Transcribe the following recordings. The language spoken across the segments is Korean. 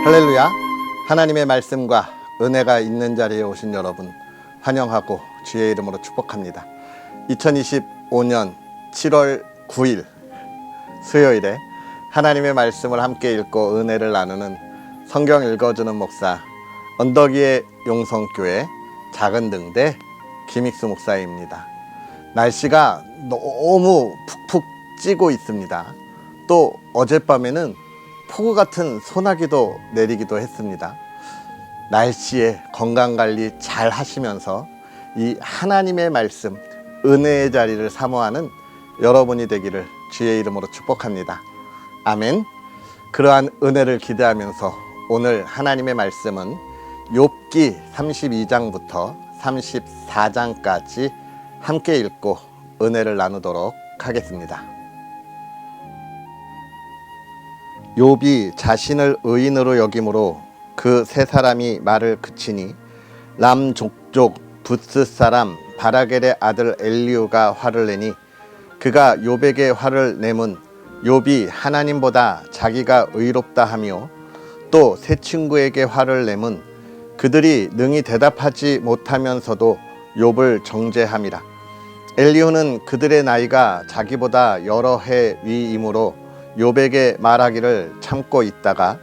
할렐루야. 하나님의 말씀과 은혜가 있는 자리에 오신 여러분 환영하고 주의 이름으로 축복합니다. 2025년 7월 9일 수요일에 하나님의 말씀을 함께 읽고 은혜를 나누는 성경 읽어주는 목사 언덕위의 용성교회 작은등대 김익수 목사입니다. 날씨가 너무 푹푹 찌고 있습니다. 또 어젯밤에는 폭우 같은 소나기도 내리기도 했습니다. 날씨에 건강관리 잘 하시면서 이 하나님의 말씀, 은혜의 자리를 사모하는 여러분이 되기를 주의 이름으로 축복합니다. 아멘. 그러한 은혜를 기대하면서 오늘 하나님의 말씀은 욥기 32장부터 34장까지 함께 읽고 은혜를 나누도록 하겠습니다. 욥이 자신을 의인으로 여김으로 그 세 사람이 말을 그치니 람 족족 붓스 사람 바라겔의 아들 엘리후가 화를 내니 그가 욥에게 화를 내문 욥이 하나님보다 자기가 의롭다 하며 또 세 친구에게 화를 내문 그들이 능히 대답하지 못하면서도 욥을 정죄함이라. 엘리후는 그들의 나이가 자기보다 여러 해 위이므로 욥에게 말하기를 참고 있다가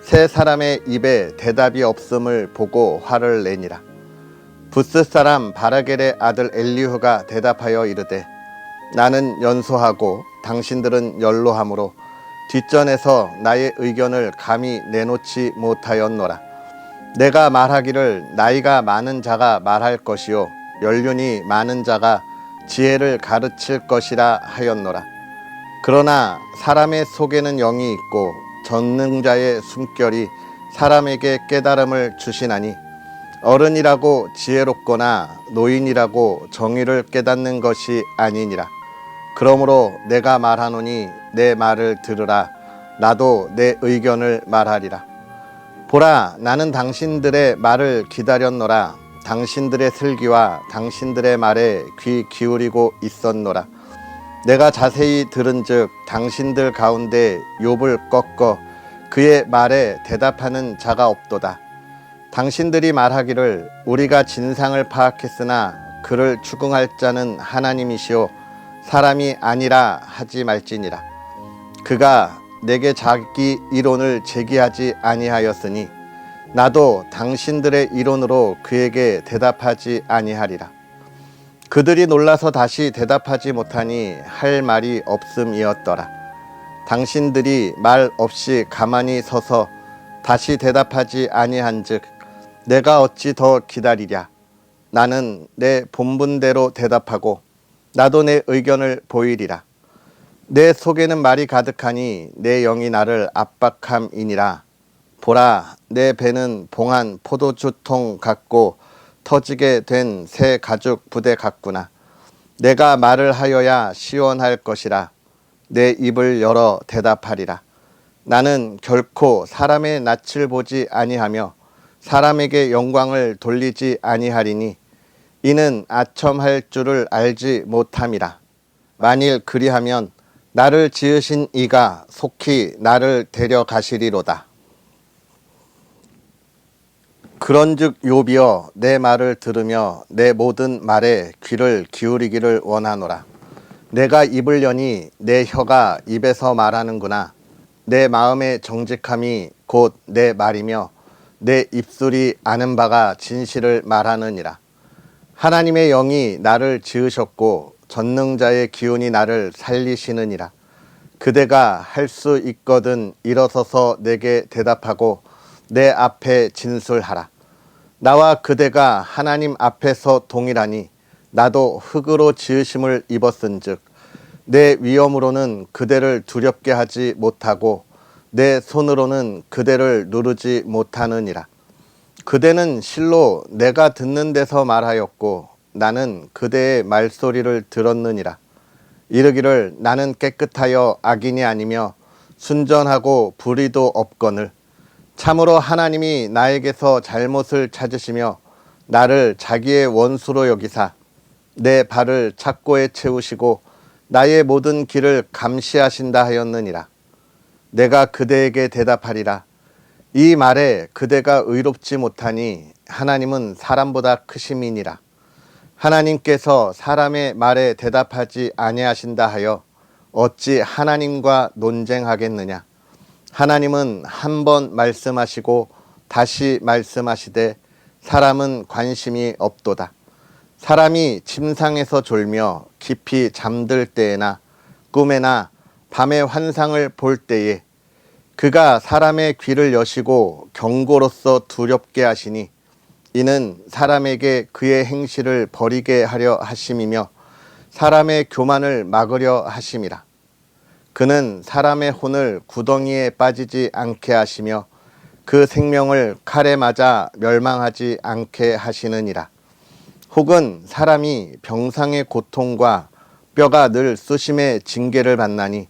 세 사람의 입에 대답이 없음을 보고 화를 내니라. 붓스 사람 바라겔의 아들 엘리후가 대답하여 이르되 나는 연소하고 당신들은 연로하므로 뒷전에서 나의 의견을 감히 내놓지 못하였노라. 내가 말하기를 나이가 많은 자가 말할 것이요 연륜이 많은 자가 지혜를 가르칠 것이라 하였노라. 그러나 사람의 속에는 영이 있고 전능자의 숨결이 사람에게 깨달음을 주시나니 어른이라고 지혜롭거나 노인이라고 정의를 깨닫는 것이 아니니라. 그러므로 내가 말하노니 내 말을 들으라. 나도 내 의견을 말하리라. 보라, 나는 당신들의 말을 기다렸노라. 당신들의 슬기와 당신들의 말에 귀 기울이고 있었노라. 내가 자세히 들은즉 당신들 가운데 욥을 꺾어 그의 말에 대답하는 자가 없도다. 당신들이 말하기를 우리가 진상을 파악했으나 그를 추궁할 자는 하나님이시오 사람이 아니라 하지 말지니라. 그가 내게 자기 이론을 제기하지 아니하였으니 나도 당신들의 이론으로 그에게 대답하지 아니하리라. 그들이 놀라서 다시 대답하지 못하니 할 말이 없음이었더라. 당신들이 말 없이 가만히 서서 다시 대답하지 아니한즉 내가 어찌 더 기다리랴. 나는 내 본분대로 대답하고 나도 내 의견을 보이리라. 내 속에는 말이 가득하니 내 영이 나를 압박함이니라. 보라, 내 배는 봉한 포도주통 같고 터지게 된 새 가죽 부대 같구나. 내가 말을 하여야 시원할 것이라. 내 입을 열어 대답하리라. 나는 결코 사람의 낯을 보지 아니하며 사람에게 영광을 돌리지 아니하리니 이는 아첨할 줄을 알지 못함이라. 만일 그리하면 나를 지으신 이가 속히 나를 데려가시리로다. 그런즉 욥이여 내 말을 들으며 내 모든 말에 귀를 기울이기를 원하노라. 내가 입을 여니 내 혀가 입에서 말하는구나. 내 마음의 정직함이 곧 내 말이며 내 입술이 아는 바가 진실을 말하느니라. 하나님의 영이 나를 지으셨고 전능자의 기운이 나를 살리시느니라. 그대가 할 수 있거든 일어서서 내게 대답하고 내 앞에 진술하라. 나와 그대가 하나님 앞에서 동일하니 나도 흙으로 지으심을 입었은즉 내 위엄으로는 그대를 두렵게 하지 못하고 내 손으로는 그대를 누르지 못하느니라. 그대는 실로 내가 듣는 데서 말하였고 나는 그대의 말소리를 들었느니라. 이르기를 나는 깨끗하여 악인이 아니며 순전하고 불의도 없거늘 참으로 하나님이 나에게서 잘못을 찾으시며 나를 자기의 원수로 여기사 내 발을 착고에 채우시고 나의 모든 길을 감시하신다 하였느니라. 내가 그대에게 대답하리라. 이 말에 그대가 의롭지 못하니 하나님은 사람보다 크심이니라. 하나님께서 사람의 말에 대답하지 아니하신다 하여 어찌 하나님과 논쟁하겠느냐. 하나님은 한 번 말씀하시고 다시 말씀하시되 사람은 관심이 없도다. 사람이 침상에서 졸며 깊이 잠들 때에나 꿈에나 밤의 환상을 볼 때에 그가 사람의 귀를 여시고 경고로서 두렵게 하시니 이는 사람에게 그의 행실을 버리게 하려 하심이며 사람의 교만을 막으려 하심이라. 그는 사람의 혼을 구덩이에 빠지지 않게 하시며 그 생명을 칼에 맞아 멸망하지 않게 하시느니라. 혹은 사람이 병상의 고통과 뼈가 늘 수심의 징계를 받나니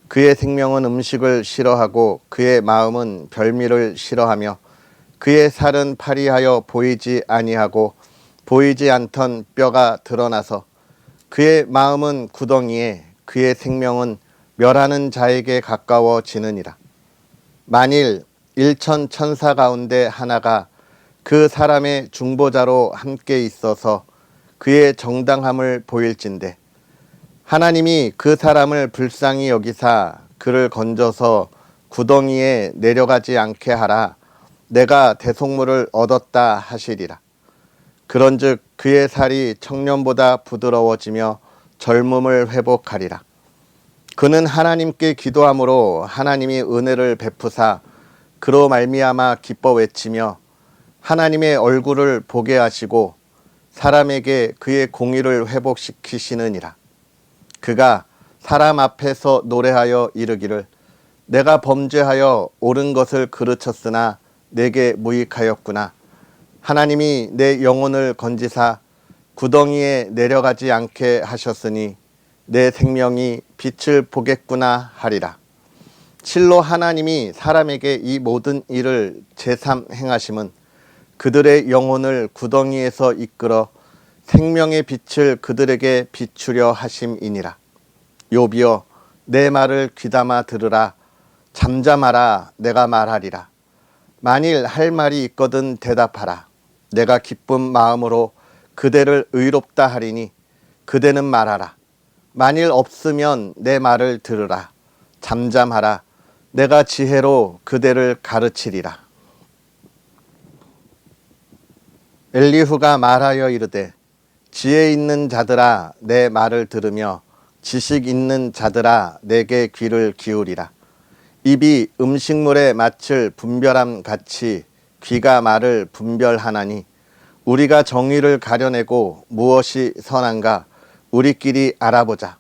그의 생명은 음식을 싫어하고 그의 마음은 별미를 싫어하며 그의 살은 파리하여 보이지 아니하고 보이지 않던 뼈가 드러나서 그의 마음은 구덩이에 그의 생명은 멸하는 자에게 가까워지느니라. 만일 일천 천사 가운데 하나가 그 사람의 중보자로 함께 있어서 그의 정당함을 보일진대 하나님이 그 사람을 불쌍히 여기사 그를 건져서 구덩이에 내려가지 않게 하라. 내가 대속물을 얻었다 하시리라. 그런즉 그의 살이 청년보다 부드러워지며 젊음을 회복하리라. 그는 하나님께 기도함으로 하나님이 은혜를 베푸사 그로 말미암아 기뻐 외치며 하나님의 얼굴을 보게 하시고 사람에게 그의 공의를 회복시키시느니라. 그가 사람 앞에서 노래하여 이르기를 내가 범죄하여 옳은 것을 그르쳤으나 내게 무익하였구나. 하나님이 내 영혼을 건지사 구덩이에 내려가지 않게 하셨으니 내 생명이 빛을 보겠구나 하리라. 실로 하나님이 사람에게 이 모든 일을 제삼 행하심은 그들의 영혼을 구덩이에서 이끌어 생명의 빛을 그들에게 비추려 하심이니라. 욥이여 내 말을 귀담아 들으라. 잠잠하라. 내가 말하리라. 만일 할 말이 있거든 대답하라. 내가 기쁜 마음으로 그대를 의롭다 하리니 그대는 말하라. 만일 없으면 내 말을 들으라. 잠잠하라. 내가 지혜로 그대를 가르치리라. 엘리후가 말하여 이르되 지혜 있는 자들아 내 말을 들으며 지식 있는 자들아 내게 귀를 기울이라. 입이 음식물에 맛을 분별함 같이 귀가 말을 분별하나니 우리가 정의를 가려내고 무엇이 선한가 우리끼리 알아보자.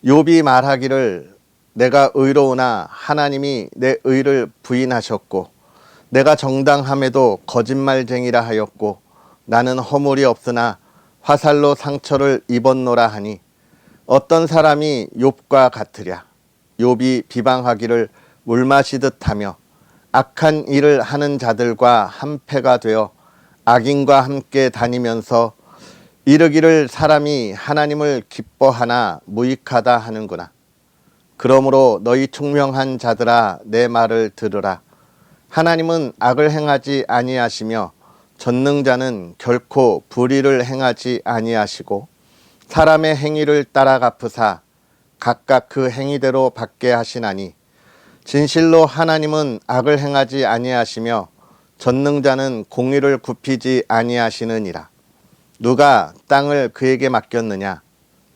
욥이 말하기를 내가 의로우나 하나님이 내 의를 부인하셨고 내가 정당함에도 거짓말쟁이라 하였고 나는 허물이 없으나 화살로 상처를 입었노라 하니 어떤 사람이 욥과 같으랴. 욥이 비방하기를 물 마시듯 하며 악한 일을 하는 자들과 한패가 되어 악인과 함께 다니면서 이르기를 사람이 하나님을 기뻐하나 무익하다 하는구나. 그러므로 너희 총명한 자들아 내 말을 들으라. 하나님은 악을 행하지 아니하시며 전능자는 결코 불의를 행하지 아니하시고 사람의 행위를 따라 갚으사 각각 그 행위대로 받게 하시나니 진실로 하나님은 악을 행하지 아니하시며 전능자는 공의를 굽히지 아니하시느니라. 누가 땅을 그에게 맡겼느냐?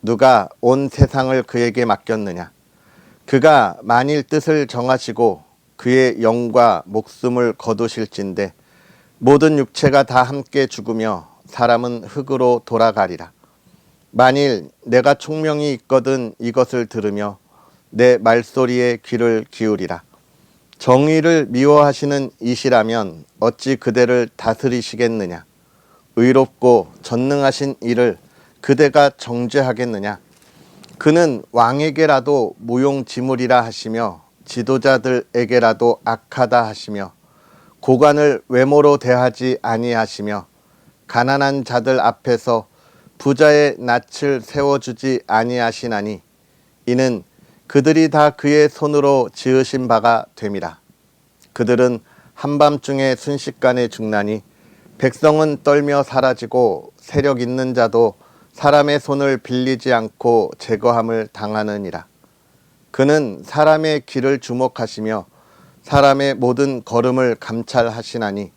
누가 온 세상을 그에게 맡겼느냐? 그가 만일 뜻을 정하시고 그의 영과 목숨을 거두실진대 모든 육체가 다 함께 죽으며 사람은 흙으로 돌아가리라. 만일 내가 총명이 있거든 이것을 들으며 내 말소리에 귀를 기울이라. 정의를 미워하시는 이시라면 어찌 그대를 다스리시겠느냐? 의롭고 전능하신 이를 그대가 정죄하겠느냐? 그는 왕에게라도 무용지물이라 하시며 지도자들에게라도 악하다 하시며 고관을 외모로 대하지 아니하시며 가난한 자들 앞에서 부자의 낯을 세워주지 아니하시나니 이는 그들이 다 그의 손으로 지으신 바가 됨이라. 그들은 한밤중에 순식간에 죽나니 백성은 떨며 사라지고 세력 있는 자도 사람의 손을 빌리지 않고 제거함을 당하느니라. 그는 사람의 길을 주목하시며 사람의 모든 걸음을 감찰하시나니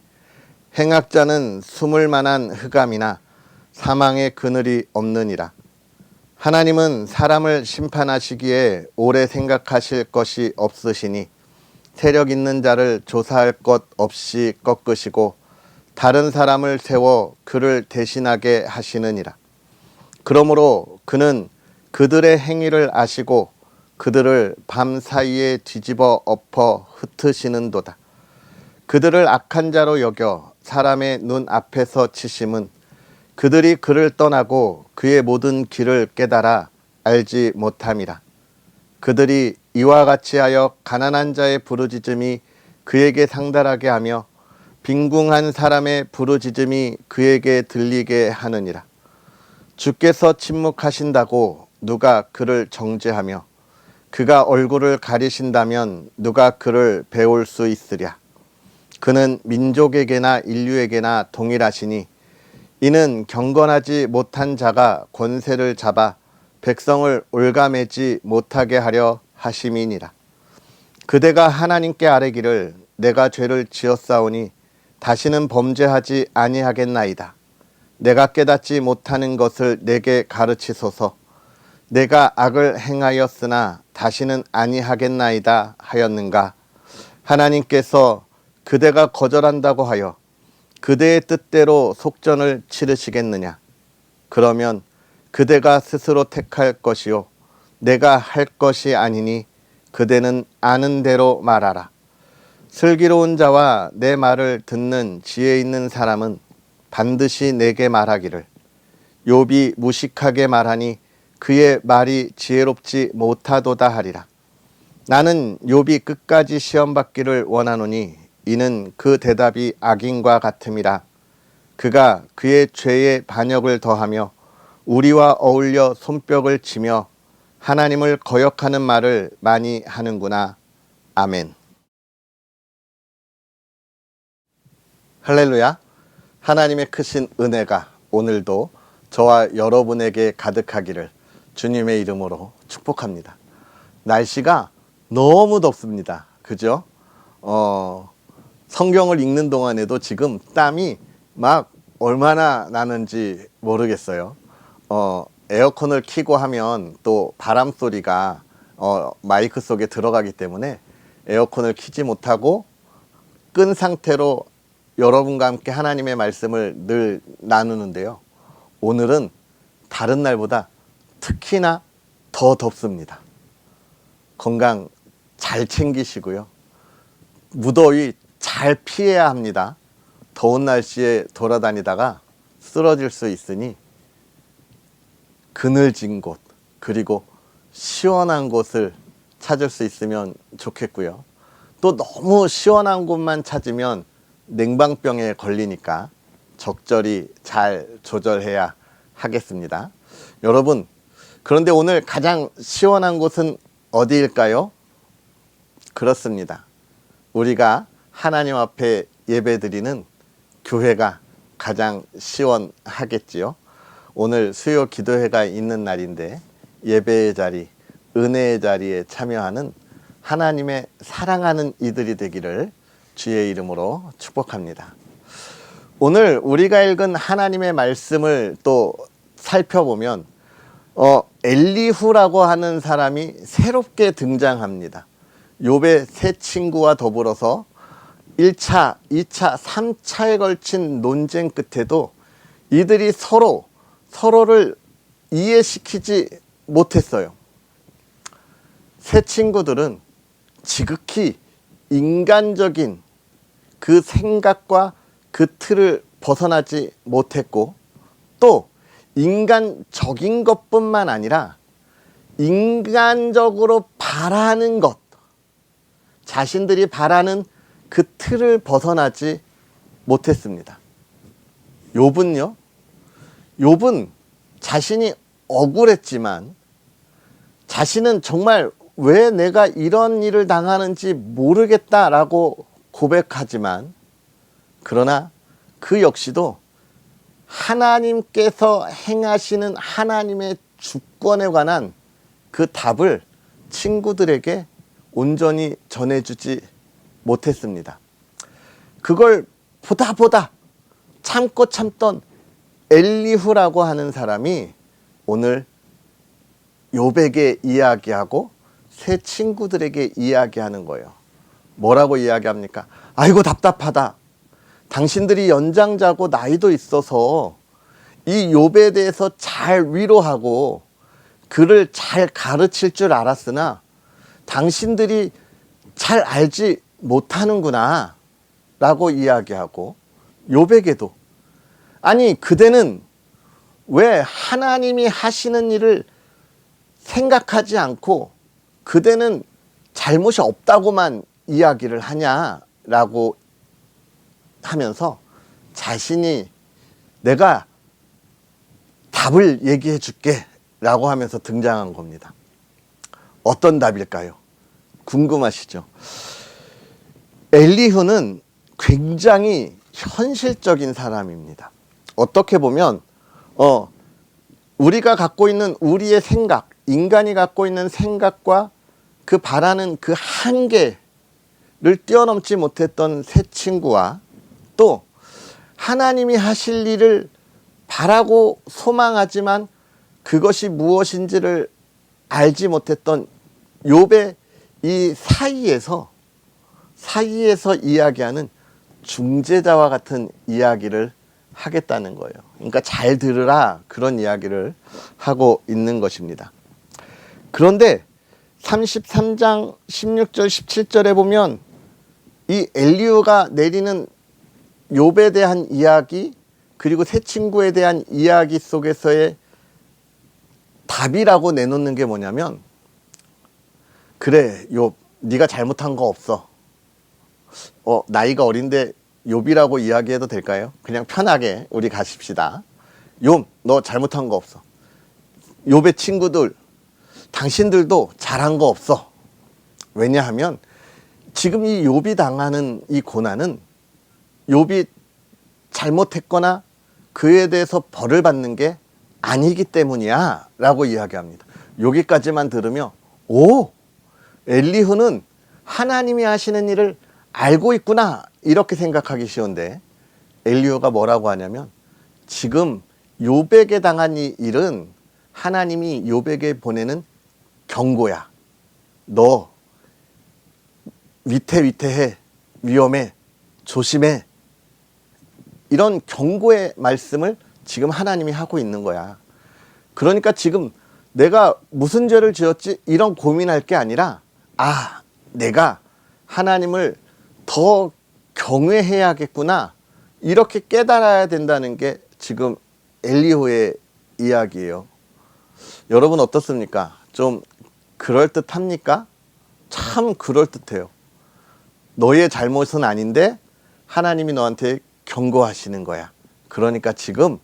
행악자는 숨을 만한 흑암이나 사망의 그늘이 없느니라. 하나님은 사람을 심판하시기에 오래 생각하실 것이 없으시니 세력 있는 자를 조사할 것 없이 꺾으시고 다른 사람을 세워 그를 대신하게 하시느니라. 그러므로 그는 그들의 행위를 아시고 그들을 밤 사이에 뒤집어 엎어 흩으시는도다. 그들을 악한 자로 여겨 사람의 눈 앞에서 치심은 그들이 그를 떠나고 그의 모든 길을 깨달아 알지 못함이라. 그들이 이와 같이 하여 가난한 자의 부르짖음이 그에게 상달하게 하며 빈궁한 사람의 부르짖음이 그에게 들리게 하느니라. 주께서 침묵하신다고 누가 그를 정죄하며 그가 얼굴을 가리신다면 누가 그를 배울 수 있으랴. 그는 민족에게나 인류에게나 동일하시니 이는 경건하지 못한 자가 권세를 잡아 백성을 올가매지 못하게 하려 하심이니라. 그대가 하나님께 아뢰기를 내가 죄를 지었사오니 다시는 범죄하지 아니하겠나이다. 내가 깨닫지 못하는 것을 내게 가르치소서. 내가 악을 행하였으나 다시는 아니하겠나이다 하였는가. 하나님께서 그대가 거절한다고 하여 그대의 뜻대로 속전을 치르시겠느냐. 그러면 그대가 스스로 택할 것이요 내가 할 것이 아니니 그대는 아는 대로 말하라. 슬기로운 자와 내 말을 듣는 지혜 있는 사람은 반드시 내게 말하기를 욥이 무식하게 말하니 그의 말이 지혜롭지 못하도다 하리라. 나는 욥이 끝까지 시험받기를 원하노니 이는 그 대답이 악인과 같음이라. 그가 그의 죄에 반역을 더하며 우리와 어울려 손뼉을 치며 하나님을 거역하는 말을 많이 하는구나. 아멘. 할렐루야. 하나님의 크신 은혜가 오늘도 저와 여러분에게 가득하기를 주님의 이름으로 축복합니다. 날씨가 너무 덥습니다. 그죠? 성경을 읽는 동안에도 지금 땀이 막 얼마나 나는지 모르겠어요. 에어컨을 켜고 하면 또 바람 소리가 마이크 속에 들어가기 때문에 에어컨을 켜지 못하고 끈 상태로 여러분과 함께 하나님의 말씀을 늘 나누는데요. 오늘은 다른 날보다 특히나 더 덥습니다. 건강 잘 챙기시고요. 무더위 잘 피해야 합니다. 더운 날씨에 돌아다니다가 쓰러질 수 있으니 그늘진 곳 그리고 시원한 곳을 찾을 수 있으면 좋겠고요. 또 너무 시원한 곳만 찾으면 냉방병에 걸리니까 적절히 잘 조절해야 하겠습니다. 여러분, 그런데 오늘 가장 시원한 곳은 어디일까요? 그렇습니다. 우리가 하나님 앞에 예배드리는 교회가 가장 시원하겠지요. 오늘 수요 기도회가 있는 날인데 예배의 자리, 은혜의 자리에 참여하는 하나님의 사랑하는 이들이 되기를 주의 이름으로 축복합니다. 오늘 우리가 읽은 하나님의 말씀을 또 살펴보면 엘리후라고 하는 사람이 새롭게 등장합니다. 욥의 세 친구와 더불어서 1차, 2차, 3차에 걸친 논쟁 끝에도 이들이 서로를 이해시키지 못했어요. 세 친구들은 지극히 인간적인 그 생각과 그 틀을 벗어나지 못했고 또 인간적인 것뿐만 아니라 인간적으로 바라는 것, 자신들이 바라는 그 틀을 벗어나지 못했습니다. 욥은 자신이 억울했지만 자신은 정말 왜 내가 이런 일을 당하는지 모르겠다라고 고백하지만 그러나 그 역시도 하나님께서 행하시는 하나님의 주권에 관한 그 답을 친구들에게 온전히 전해주지 못했습니다. 그걸 보다 참고 참던 엘리후라고 하는 사람이 오늘 욥에게 이야기하고 세 친구들에게 이야기하는 거예요. 뭐라고 이야기합니까? 아이고 답답하다. 당신들이 연장자고 나이도 있어서 이 욥에 대해서 잘 위로하고 그를 잘 가르칠 줄 알았으나 당신들이 잘 알지 못하는구나 라고 이야기하고, 욥에게도 아니 그대는 왜 하나님이 하시는 일을 생각하지 않고 그대는 잘못이 없다고만 이야기를 하냐라고 하면서 자신이 내가 답을 얘기해 줄게 라고 하면서 등장한 겁니다. 어떤 답일까요? 궁금하시죠? 엘리후는 굉장히 현실적인 사람입니다. 어떻게 보면 우리가 갖고 있는 우리의 생각, 인간이 갖고 있는 생각과 그 바라는 그 한계를 뛰어넘지 못했던 세 친구와 또 하나님이 하실 일을 바라고 소망하지만 그것이 무엇인지를 알지 못했던 욥의 이 사이에서 이야기하는 중재자와 같은 이야기를 하겠다는 거예요. 그러니까 잘 들으라, 그런 이야기를 하고 있는 것입니다. 그런데 33장 16절 17절에 보면 이 엘리후가 내리는 욥에 대한 이야기, 그리고 세 친구에 대한 이야기 속에서의 답이라고 내놓는 게 뭐냐면, 그래 욥, 네가 잘못한 거 없어. 나이가 어린데 욥이라고 이야기해도 될까요? 그냥 편하게 우리 가십시다. 욥, 너 잘못한 거 없어. 욥의 친구들, 당신들도 잘한 거 없어. 왜냐하면 지금 이 욥이 당하는 이 고난은 욥이 잘못했거나 그에 대해서 벌을 받는 게 아니기 때문이야 라고 이야기합니다. 여기까지만 들으며 엘리후는 하나님이 하시는 일을 알고 있구나 이렇게 생각하기 쉬운데, 엘리후가 뭐라고 하냐면 지금 욥에게 당한 이 일은 하나님이 욥에게 보내는 경고야. 너 위태위태해, 위험해, 조심해. 이런 경고의 말씀을 지금 하나님이 하고 있는 거야. 그러니까 지금 내가 무슨 죄를 지었지 이런 고민할 게 아니라, 내가 하나님을 더 경외해야겠구나 이렇게 깨달아야 된다는 게 지금 엘리후의 이야기예요. 여러분 어떻습니까? 좀 그럴듯합니까? 참 그럴듯해요. 너의 잘못은 아닌데 하나님이 너한테 경고하시는 거야. 그러니까 지금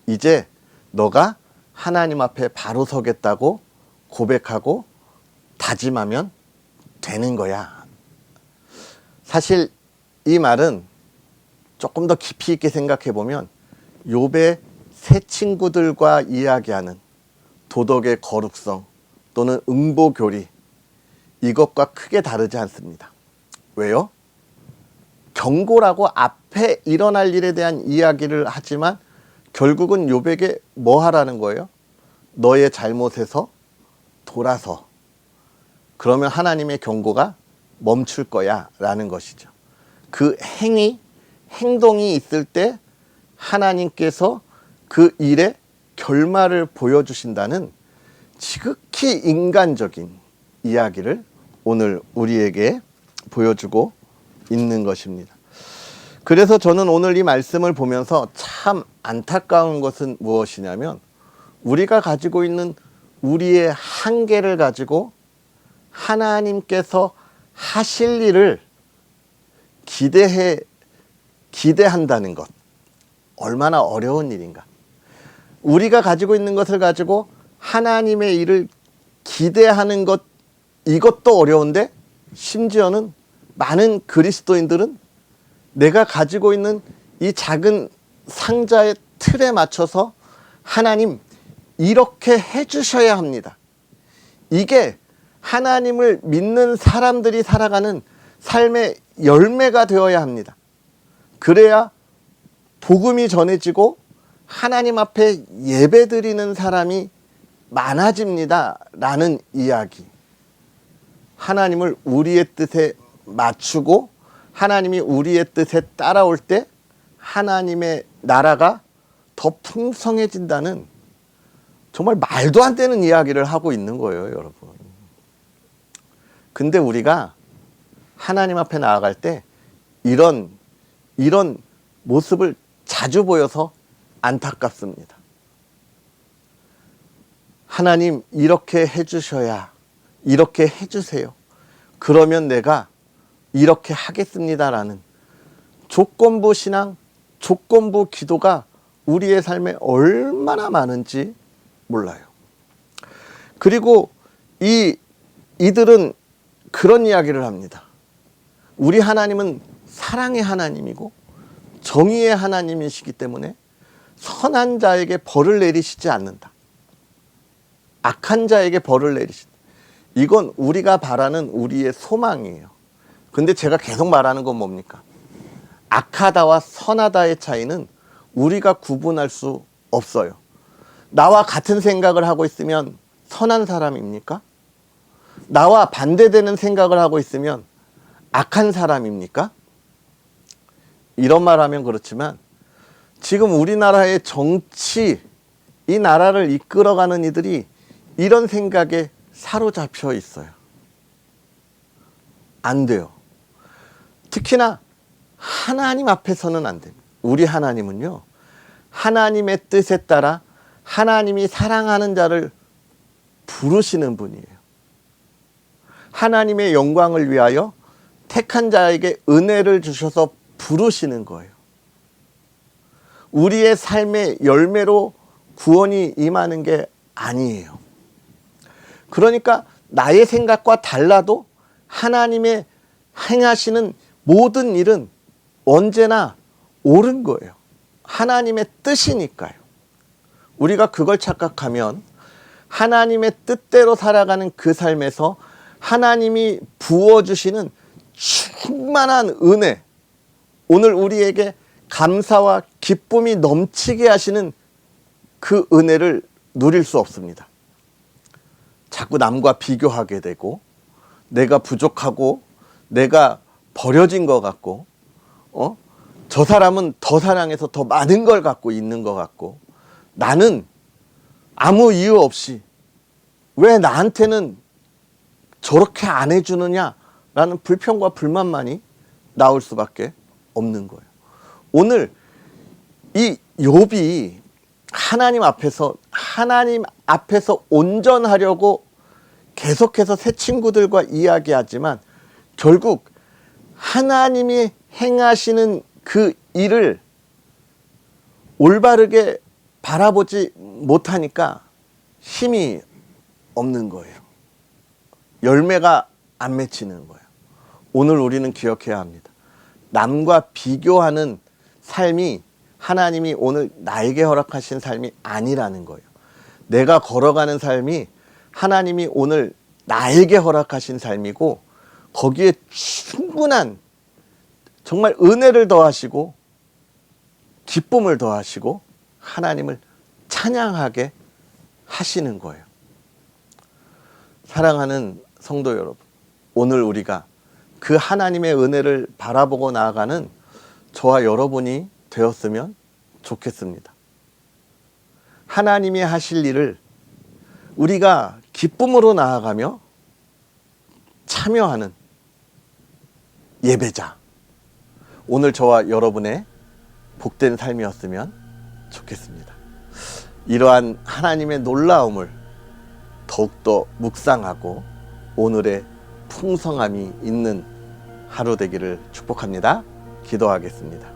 이제 너가 하나님 앞에 바로 서겠다고 고백하고 다짐하면 되는 거야. 사실 이 말은 조금 더 깊이 있게 생각해 보면 욥의 세 친구들과 이야기하는 도덕의 거룩성 또는 응보교리, 이것과 크게 다르지 않습니다. 왜요? 경고라고 앞에 일어날 일에 대한 이야기를 하지만 결국은 욥에게 뭐 하라는 거예요? 너의 잘못에서 돌아서. 그러면 하나님의 경고가 멈출 거야 라는 것이죠. 그 행동이 있을 때 하나님께서 그 일의 결말을 보여주신다는 지극히 인간적인 이야기를 오늘 우리에게 보여주고 있는 것입니다. 그래서 저는 오늘 이 말씀을 보면서 참 안타까운 것은 무엇이냐면, 우리가 가지고 있는 우리의 한계를 가지고 하나님께서 하실 일을 기대한다는 것, 얼마나 어려운 일인가. 우리가 가지고 있는 것을 가지고 하나님의 일을 기대하는 것, 이것도 어려운데 심지어는 많은 그리스도인들은 내가 가지고 있는 이 작은 상자의 틀에 맞춰서 하나님 이렇게 해주셔야 합니다. 이게 하나님을 믿는 사람들이 살아가는 삶의 열매가 되어야 합니다. 그래야 복음이 전해지고 하나님 앞에 예배드리는 사람이 많아집니다 라는 이야기. 하나님을 우리의 뜻에 맞추고 하나님이 우리의 뜻에 따라올 때 하나님의 나라가 더 풍성해진다는 정말 말도 안 되는 이야기를 하고 있는 거예요, 여러분. 근데 우리가 하나님 앞에 나아갈 때 이런 모습을 자주 보여서 안타깝습니다. 하나님 이렇게 해주셔야, 이렇게 해주세요. 그러면 내가 이렇게 하겠습니다라는 조건부 신앙, 조건부 기도가 우리의 삶에 얼마나 많은지 몰라요. 그리고 이들은 그런 이야기를 합니다. 우리 하나님은 사랑의 하나님이고 정의의 하나님이시기 때문에 선한 자에게 벌을 내리시지 않는다. 악한 자에게 벌을 내리신다. 이건 우리가 바라는 우리의 소망이에요. 근데 제가 계속 말하는 건 뭡니까? 악하다와 선하다의 차이는 우리가 구분할 수 없어요. 나와 같은 생각을 하고 있으면 선한 사람입니까? 나와 반대되는 생각을 하고 있으면 악한 사람입니까? 이런 말 하면 그렇지만 지금 우리나라의 정치, 이 나라를 이끌어가는 이들이 이런 생각에 사로잡혀 있어요. 안 돼요. 특히나 하나님 앞에서는 안 됩니다. 우리 하나님은요, 하나님의 뜻에 따라 하나님이 사랑하는 자를 부르시는 분이에요. 하나님의 영광을 위하여 택한 자에게 은혜를 주셔서 부르시는 거예요. 우리의 삶의 열매로 구원이 임하는 게 아니에요. 그러니까 나의 생각과 달라도 하나님의 행하시는 모든 일은 언제나 옳은 거예요. 하나님의 뜻이니까요. 우리가 그걸 착각하면 하나님의 뜻대로 살아가는 그 삶에서 하나님이 부어주시는 충만한 은혜, 오늘 우리에게 감사와 기쁨이 넘치게 하시는 그 은혜를 누릴 수 없습니다. 자꾸 남과 비교하게 되고 내가 부족하고 내가 버려진 것 같고 저 사람은 더 사랑해서 더 많은 걸 갖고 있는 것 같고 나는 아무 이유 없이 왜 나한테는 저렇게 안 해주느냐라는 불평과 불만만이 나올 수밖에 없는 거예요. 오늘 이 욥이 하나님 앞에서 온전하려고 계속해서 새 친구들과 이야기하지만 결국 하나님이 행하시는 그 일을 올바르게 바라보지 못하니까 힘이 없는 거예요. 열매가 안 맺히는 거예요. 오늘 우리는 기억해야 합니다. 남과 비교하는 삶이 하나님이 오늘 나에게 허락하신 삶이 아니라는 거예요. 내가 걸어가는 삶이 하나님이 오늘 나에게 허락하신 삶이고 거기에 충분한 정말 은혜를 더하시고 기쁨을 더하시고 하나님을 찬양하게 하시는 거예요. 사랑하는 성도 여러분, 오늘 우리가 그 하나님의 은혜를 바라보고 나아가는 저와 여러분이 되었으면 좋겠습니다. 하나님이 하실 일을 우리가 기쁨으로 나아가며 참여하는 예배자, 오늘 저와 여러분의 복된 삶이었으면 좋겠습니다. 이러한 하나님의 놀라움을 더욱더 묵상하고 오늘의 풍성함이 있는 하루 되기를 축복합니다. 기도하겠습니다.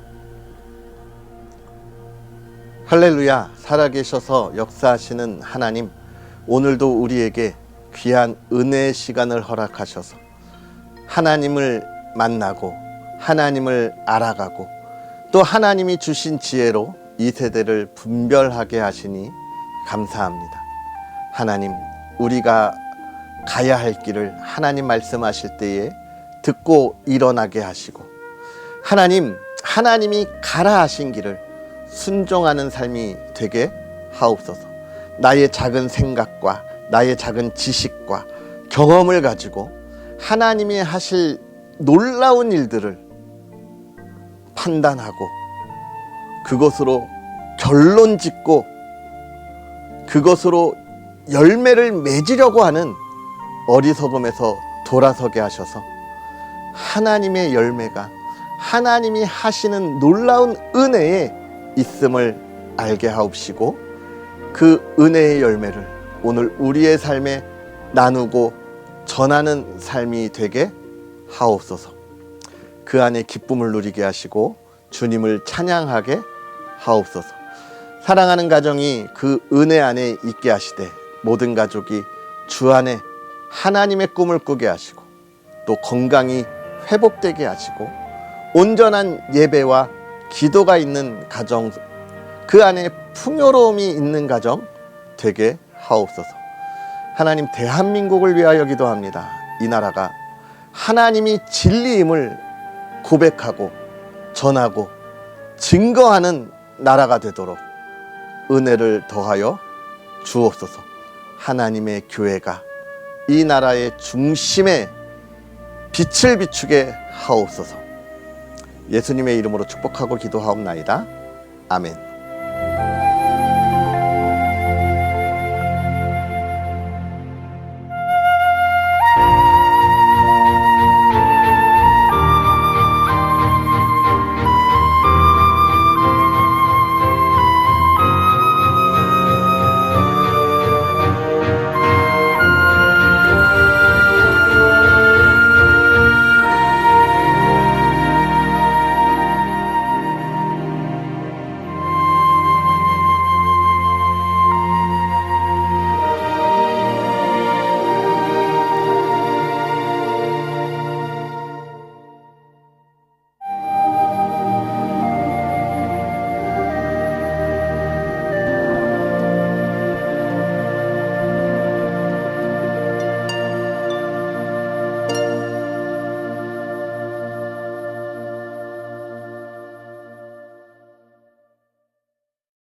할렐루야, 살아계셔서 역사하시는 하나님, 오늘도 우리에게 귀한 은혜의 시간을 허락하셔서 하나님을 만나고 하나님을 알아가고 또 하나님이 주신 지혜로 이 세대를 분별하게 하시니 감사합니다. 하나님, 우리가 가야 할 길을 하나님 말씀하실 때에 듣고 일어나게 하시고, 하나님, 하나님이 가라 하신 길을 순종하는 삶이 되게 하옵소서. 나의 작은 생각과 나의 작은 지식과 경험을 가지고 하나님이 하실 놀라운 일들을 판단하고 그것으로 결론 짓고 그것으로 열매를 맺으려고 하는 어리석음에서 돌아서게 하셔서 하나님의 열매가 하나님이 하시는 놀라운 은혜에 있음을 알게 하옵시고, 그 은혜의 열매를 오늘 우리의 삶에 나누고 전하는 삶이 되게 하옵소서. 그 안에 기쁨을 누리게 하시고 주님을 찬양하게 하옵소서. 사랑하는 가정이 그 은혜 안에 있게 하시되 모든 가족이 주 안에 하나님의 꿈을 꾸게 하시고 또 건강이 회복되게 하시고 온전한 예배와 기도가 있는 가정, 그 안에 풍요로움이 있는 가정 되게 하옵소서. 하나님, 대한민국을 위하여 기도합니다. 이 나라가 하나님이 진리임을 고백하고 전하고 증거하는 나라가 되도록 은혜를 더하여 주옵소서. 하나님의 교회가 이 나라의 중심에 빛을 비추게 하옵소서. 예수님의 이름으로 축복하고 기도하옵나이다. 아멘.